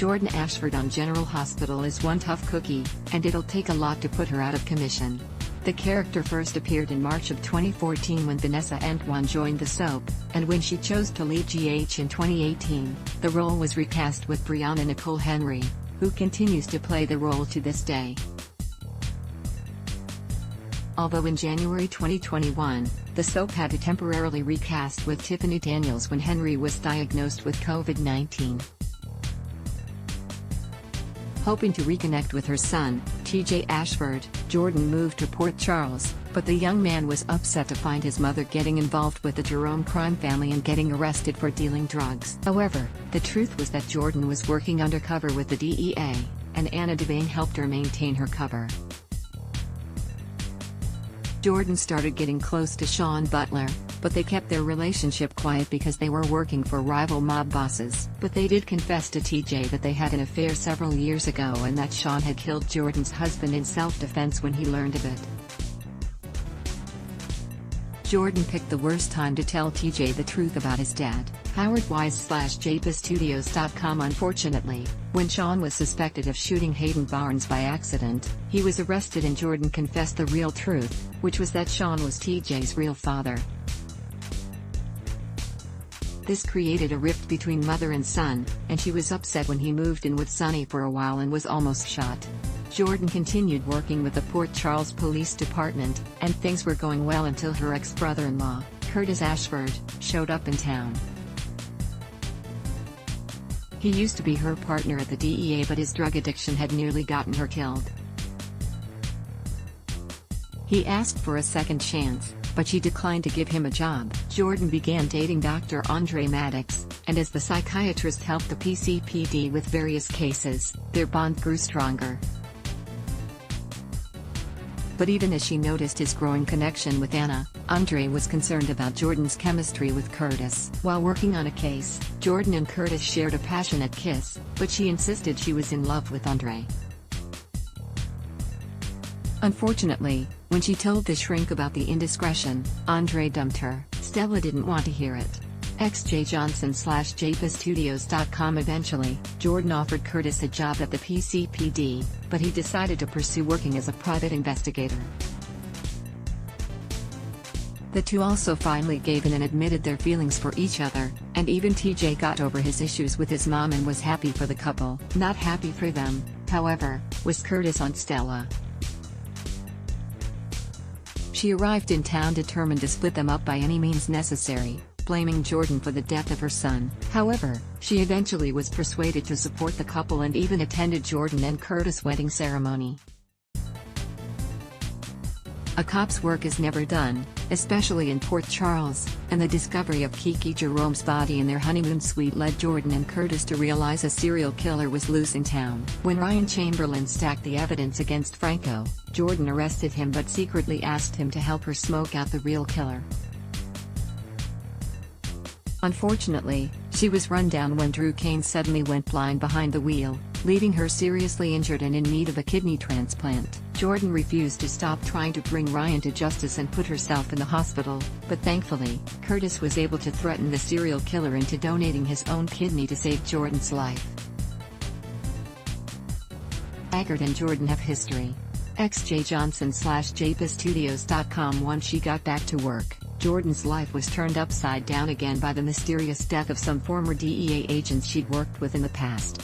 Jordan Ashford on General Hospital is one tough cookie, and it'll take a lot to put her out of commission. The character first appeared in March of 2014 when Vanessa Antoine joined the soap, and when she chose to leave GH in 2018, the role was recast with Brianna Nicole Henry, who continues to play the role to this day. Although in January 2021, the soap had to temporarily recast with Tiffany Daniels when Henry was diagnosed with COVID-19. Hoping to reconnect with her son, TJ Ashford, Jordan moved to Port Charles, but the young man was upset to find his mother getting involved with the Jerome crime family and getting arrested for dealing drugs. However, the truth was that Jordan was working undercover with the DEA, and Anna Devane helped her maintain her cover. Jordan started getting close to Sean Butler, but they kept their relationship quiet because they were working for rival mob bosses. But they did confess to TJ that they had an affair several years ago and that Sean had killed Jordan's husband in self-defense when he learned of it. Jordan picked the worst time to tell TJ the truth about his dad. Howard Wise/JPSstudios.com. Unfortunately, when Sean was suspected of shooting Hayden Barnes by accident, he was arrested and Jordan confessed the real truth, which was that Sean was TJ's real father. This created a rift between mother and son, and she was upset when he moved in with Sonny for a while and was almost shot. Jordan continued working with the Port Charles Police Department, and things were going well until her ex-brother-in-law, Curtis Ashford, showed up in town. He used to be her partner at the DEA, but his drug addiction had nearly gotten her killed. He asked for a second chance, but she declined to give him a job. Jordan began dating Dr. Andre Maddox, and as the psychiatrist helped the PCPD with various cases, their bond grew stronger. But even as she noticed his growing connection with Anna, Andre was concerned about Jordan's chemistry with Curtis. While working on a case, Jordan and Curtis shared a passionate kiss, but she insisted she was in love with Andre. Unfortunately, when she told the shrink about the indiscretion, Andre dumped her. Stella didn't want to hear it. XJJohnson/JPSstudios.com. Eventually, Jordan offered Curtis a job at the PCPD, but he decided to pursue working as a private investigator. The two also finally gave in and admitted their feelings for each other, and even TJ got over his issues with his mom and was happy for the couple. Not happy for them, however, was Curtis on Stella. She arrived in town determined to split them up by any means necessary, blaming Jordan for the death of her son. However, she eventually was persuaded to support the couple and even attended Jordan and Curtis' wedding ceremony. A cop's work is never done, especially in Port Charles, and the discovery of Kiki Jerome's body in their honeymoon suite led Jordan and Curtis to realize a serial killer was loose in town. When Ryan Chamberlain stacked the evidence against Franco, Jordan arrested him but secretly asked him to help her smoke out the real killer. Unfortunately, she was run down when Drew Kane suddenly went blind behind the wheel, leaving her seriously injured and in need of a kidney transplant. Jordan refused to stop trying to bring Ryan to justice and put herself in the hospital, but thankfully, Curtis was able to threaten the serial killer into donating his own kidney to save Jordan's life. Taggart and Jordan have history. XJJohnson/JPSstudios.com. Once she got back to work, Jordan's life was turned upside down again by the mysterious death of some former DEA agents she'd worked with in the past.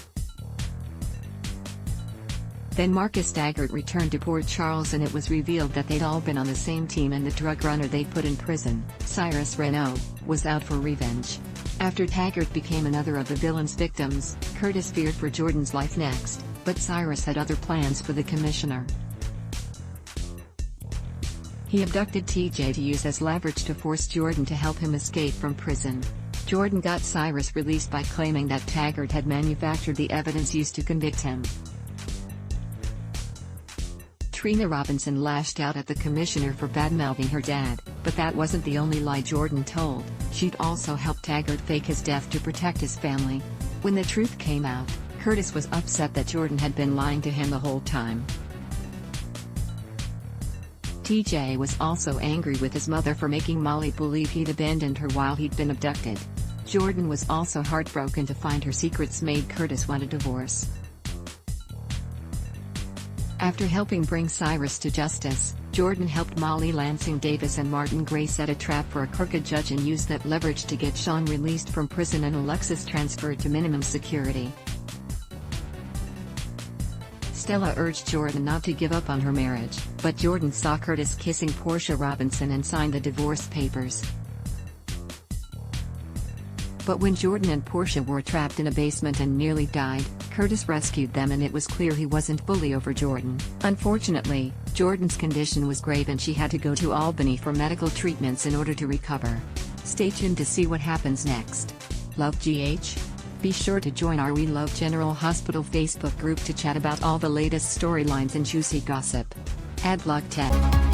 Then Marcus Taggart returned to Port Charles and it was revealed that they'd all been on the same team and the drug runner they'd put in prison, Cyrus Renault, was out for revenge. After Taggart became another of the villain's victims, Curtis feared for Jordan's life next, but Cyrus had other plans for the commissioner. He abducted TJ to use as leverage to force Jordan to help him escape from prison. Jordan got Cyrus released by claiming that Taggart had manufactured the evidence used to convict him. Trina Robinson lashed out at the commissioner for badmouthing her dad, but that wasn't the only lie Jordan told. She'd also helped Taggart fake his death to protect his family. When the truth came out, Curtis was upset that Jordan had been lying to him the whole time. TJ was also angry with his mother for making Molly believe he'd abandoned her while he'd been abducted. Jordan was also heartbroken to find her secrets made Curtis want a divorce. After helping bring Cyrus to justice, Jordan helped Molly Lansing Davis and Martin Gray set a trap for a crooked judge and used that leverage to get Sean released from prison and Alexis transferred to minimum security. Stella urged Jordan not to give up on her marriage, but Jordan saw Curtis kissing Portia Robinson and signed the divorce papers. But when Jordan and Portia were trapped in a basement and nearly died, Curtis rescued them, and it was clear he wasn't fully over Jordan. Unfortunately, Jordan's condition was grave and she had to go to Albany for medical treatments in order to recover. Stay tuned to see what happens next. Love GH? Be sure to join our We Love General Hospital Facebook group to chat about all the latest storylines and juicy gossip. Adblock 10.